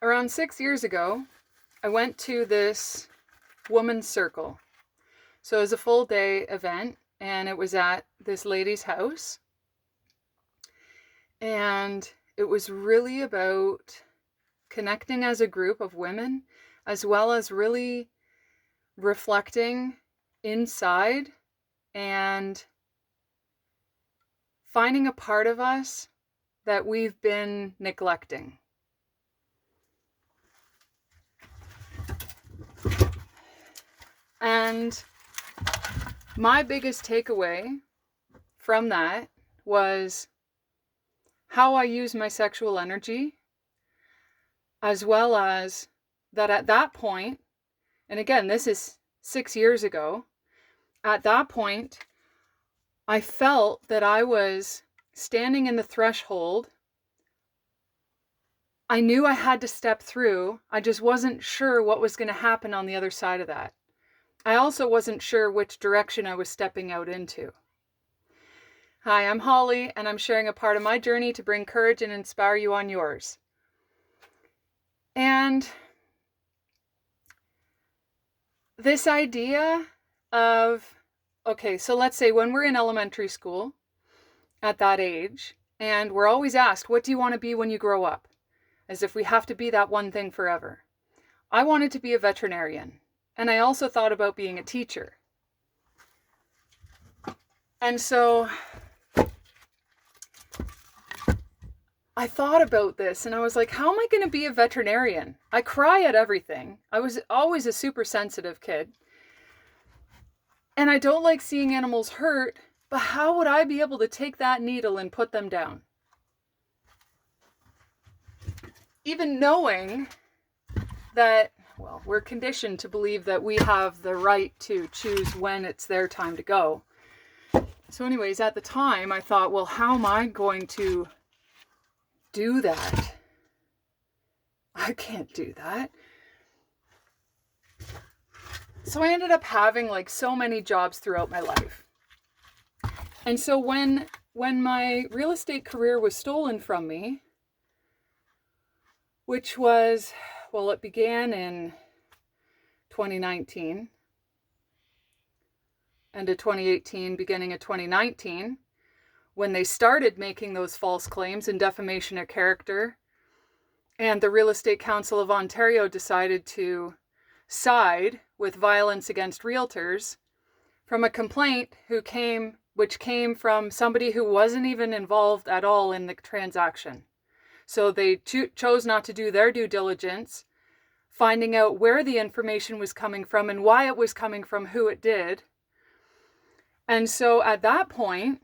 Around 6 years ago, I went to this woman's circle. So it was a full day event, and it was at this lady's house. And it was really about connecting as a group of women, as well as really reflecting inside and finding a part of us that we've been neglecting. And my biggest takeaway from that was how I use my sexual energy, as well as that at that point, and again, this is 6 years ago, at that point, I felt that I was standing in the threshold. I knew I had to step through. I just wasn't sure what was going to happen on the other side of that. I also wasn't sure which direction I was stepping out into. Hi, I'm Holly, and I'm sharing a part of my journey to bring courage and inspire you on yours. And this idea of, okay, so let's say when we're in elementary school at that age, and we're always asked, what do you want to be when you grow up? As if we have to be that one thing forever. I wanted to be a veterinarian, and I also thought about being a teacher. And so I thought about this, and I was like, how am I going to be a veterinarian? I cry at everything. I was always a super sensitive kid. And I don't like seeing animals hurt, but how would I be able to take that needle and put them down? Even knowing that, well, we're conditioned to believe that we have the right to choose when it's their time to go. So anyways, at the time, I thought, well, how am I going to do that? I can't do that. So I ended up having like so many jobs throughout my life. And so when my real estate career was stolen from me, which was, well, it began in 2019, end of 2018, beginning of 2019, when they started making those false claims and defamation of character, and the Real Estate Council of Ontario decided to side with Violence Against Realtors from a complaint which came from somebody who wasn't even involved at all in the transaction. So they chose not to do their due diligence, finding out where the information was coming from and why it was coming from, who it did. And so at that point,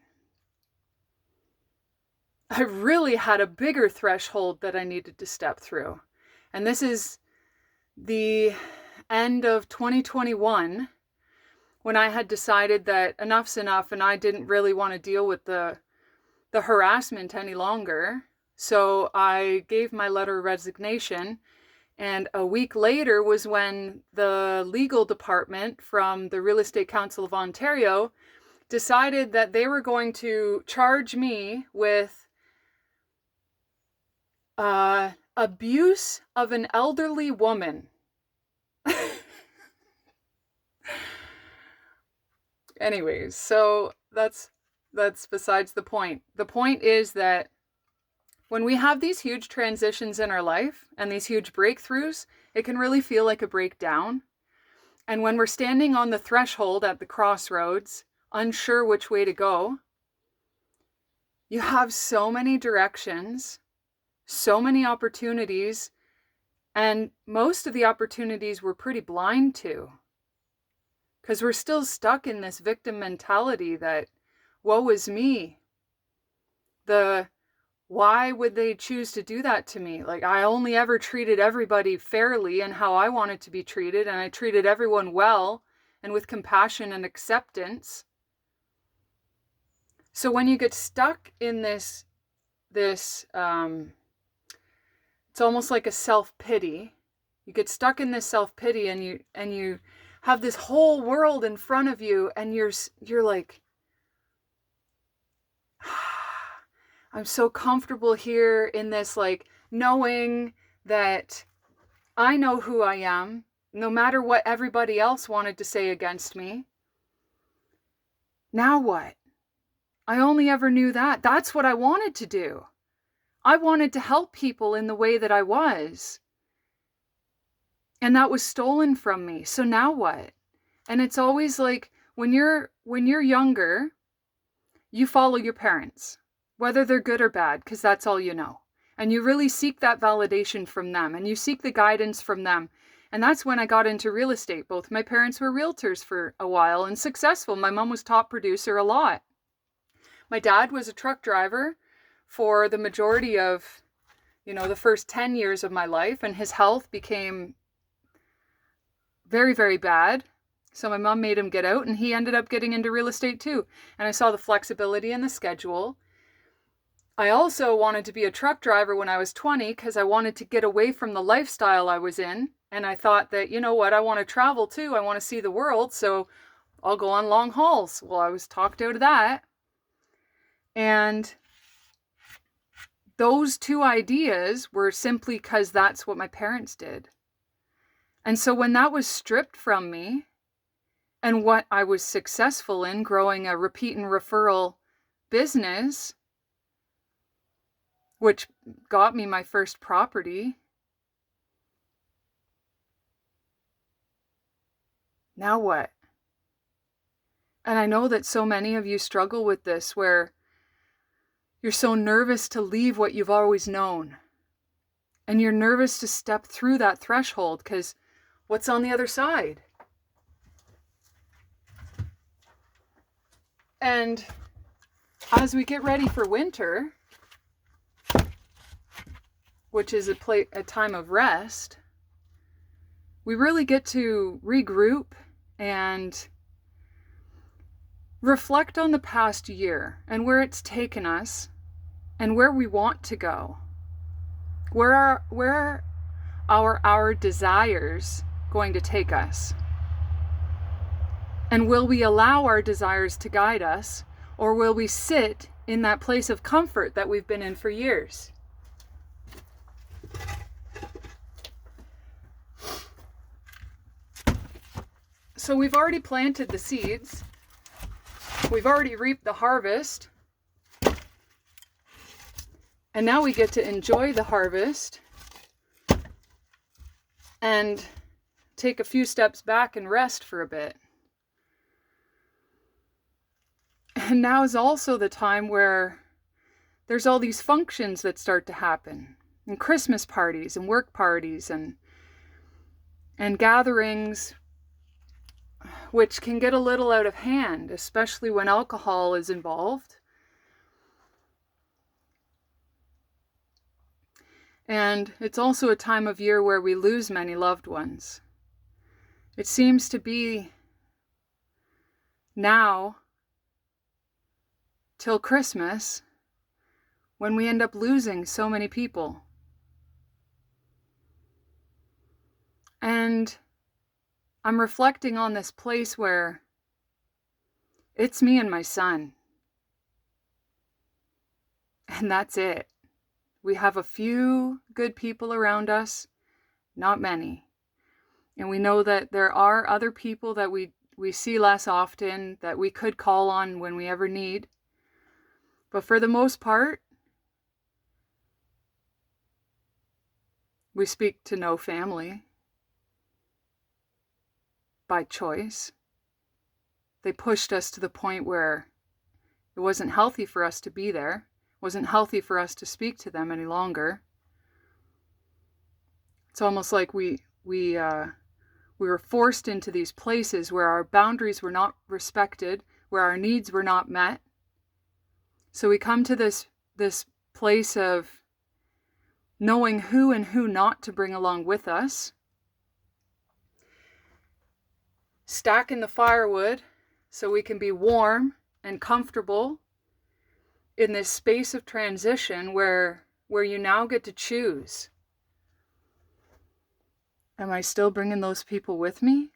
I really had a bigger threshold that I needed to step through. And this is the end of 2021, when I had decided that enough's enough and I didn't really want to deal with the harassment any longer. So I gave my letter of resignation, and a week later was when the legal department from the Real Estate Council of Ontario decided that they were going to charge me with abuse of an elderly woman. Anyways, so that's besides the point. The point is that when we have these huge transitions in our life and these huge breakthroughs, it can really feel like a breakdown. And when we're standing on the threshold at the crossroads, unsure which way to go, you have so many directions, so many opportunities, and most of the opportunities we're pretty blind to. Because we're still stuck in this victim mentality that, woe is me. Why would they choose to do that to me? Like, I only ever treated everybody fairly and how I wanted to be treated, and I treated everyone well and with compassion and acceptance. So when you get stuck in this it's almost like a self-pity. You get stuck in this self-pity, and you have this whole world in front of you, and you're like, I'm so comfortable here in this, like, knowing that I know who I am, no matter what everybody else wanted to say against me. Now what? I only ever knew that. That's what I wanted to do. I wanted to help people in the way that I was. And that was stolen from me. So now what? And it's always like when you're younger, you follow your parents, whether they're good or bad, because that's all you know. And you really seek that validation from them, and you seek the guidance from them. And that's when I got into real estate. Both my parents were realtors for a while and successful. My mom was top producer a lot. My dad was a truck driver for the majority of, the first 10 years of my life, and his health became very, very bad. So my mom made him get out, and he ended up getting into real estate too. And I saw the flexibility in the schedule. I also wanted to be a truck driver when I was 20 because I wanted to get away from the lifestyle I was in. And I thought that, you know what, I want to travel too. I want to see the world. So I'll go on long hauls. Well, I was talked out of that. And those two ideas were simply because that's what my parents did. And so when that was stripped from me, and what I was successful in, growing a repeat and referral business, which got me my first property. Now what? And I know that so many of you struggle with this, where you're so nervous to leave what you've always known. And you're nervous to step through that threshold because what's on the other side? And as we get ready for winter, which is a time of rest, we really get to regroup and reflect on the past year and where it's taken us and where we want to go. Where are our desires going to take us? And will we allow our desires to guide us, or will we sit in that place of comfort that we've been in for years? So we've already planted the seeds. We've already reaped the harvest. And now we get to enjoy the harvest and take a few steps back and rest for a bit. And now is also the time where there's all these functions that start to happen, and Christmas parties and work parties and gatherings, which can get a little out of hand, especially when alcohol is involved. And it's also a time of year where we lose many loved ones. It seems to be now till Christmas when we end up losing so many people. And I'm reflecting on this place where it's me and my son. And that's it. We have a few good people around us, not many. And we know that there are other people that we see less often that we could call on when we ever need. But for the most part, we speak to no family by choice. They pushed us to the point where it wasn't healthy for us to be there. It wasn't healthy for us to speak to them any longer. It's almost like we were forced into these places where our boundaries were not respected, where our needs were not met. So we come to this place of knowing who and who not to bring along with us, stacking the firewood so we can be warm and comfortable in this space of transition where you now get to choose. Am I still bringing those people with me?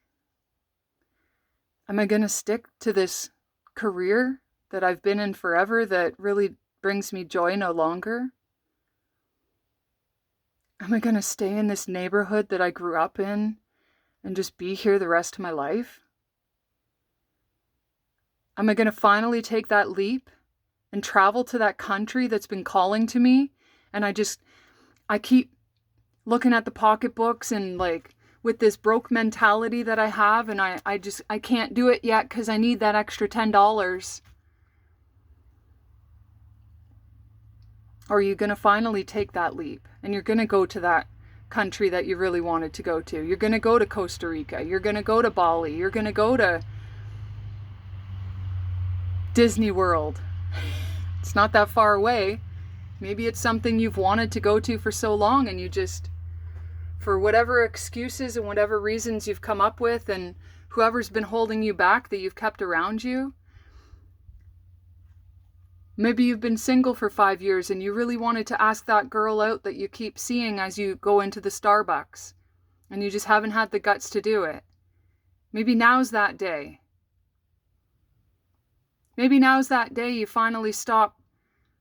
Am I going to stick to this career that I've been in forever that really brings me joy no longer? Am I going to stay in this neighborhood that I grew up in and just be here the rest of my life? Am I going to finally take that leap and travel to that country that's been calling to me? And I keep looking at the pocketbooks and like with this broke mentality that I have, and I can't do it yet because I need that extra $10. Or are you going to finally take that leap and you're going to go to that country that you really wanted to go to? You're going to go to Costa Rica. You're going to go to Bali. You're going to go to Disney World. It's not that far away. Maybe it's something you've wanted to go to for so long, and you just, for whatever excuses and whatever reasons you've come up with, and whoever's been holding you back that you've kept around you. Maybe you've been single for 5 years and you really wanted to ask that girl out that you keep seeing as you go into the Starbucks, and you just haven't had the guts to do it. Maybe now's that day. Maybe now's that day you finally stop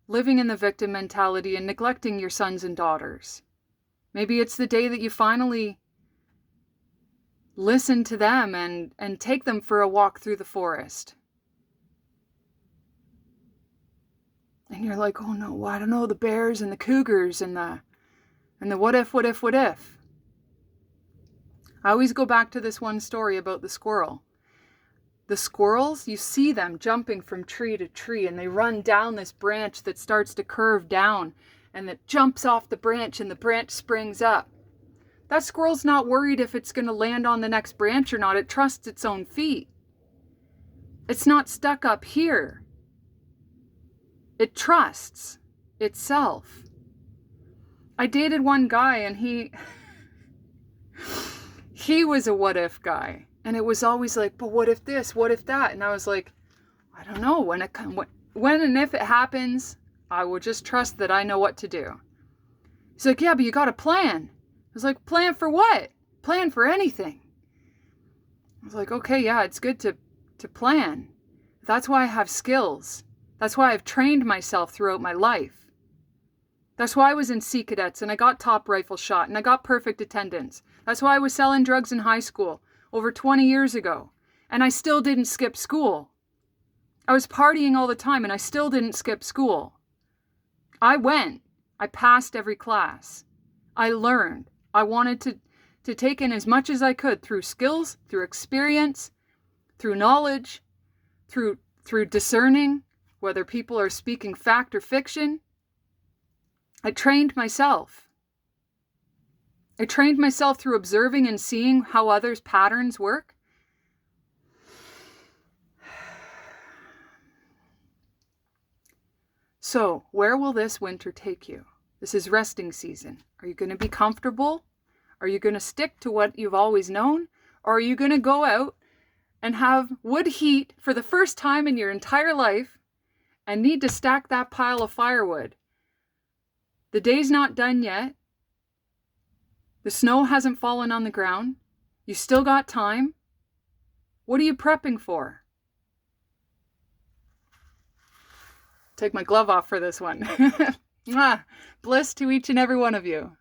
living in the victim mentality and neglecting your sons and daughters. Maybe it's the day that you finally listen to them and take them for a walk through the forest. And you're like, oh no, I don't know, the bears and the cougars and the what if. I always go back to this one story about the squirrel. The squirrels, you see them jumping from tree to tree, and they run down this branch that starts to curve down, and it jumps off the branch, and the branch springs up. That squirrel's not worried if it's going to land on the next branch or not. It trusts its own feet. It's not stuck up here. It trusts itself. I dated one guy, and he was a what if guy. And it was always like, but what if this, what if that? And I was like, I don't know. When and if it happens, I will just trust that I know what to do. He's like, yeah, but you got to plan. I was like, plan for what? Plan for anything. I was like, okay, yeah, it's good to plan. That's why I have skills. That's why I've trained myself throughout my life. That's why I was in Sea Cadets and I got top rifle shot and I got perfect attendance. That's why I was selling drugs in high school over 20 years ago. And I still didn't skip school. I was partying all the time and I still didn't skip school. I went. I passed every class. I learned. I wanted to take in as much as I could through skills, through experience, through knowledge, through discerning whether people are speaking fact or fiction. I trained myself. I trained myself through observing and seeing how others' patterns work. So, where will this winter take you? This is resting season. Are you going to be comfortable? Are you going to stick to what you've always known? Or are you going to go out and have wood heat for the first time in your entire life and need to stack that pile of firewood? The day's not done yet. The snow hasn't fallen on the ground. You still got time. What are you prepping for? Take my glove off for this one. Bliss to each and every one of you.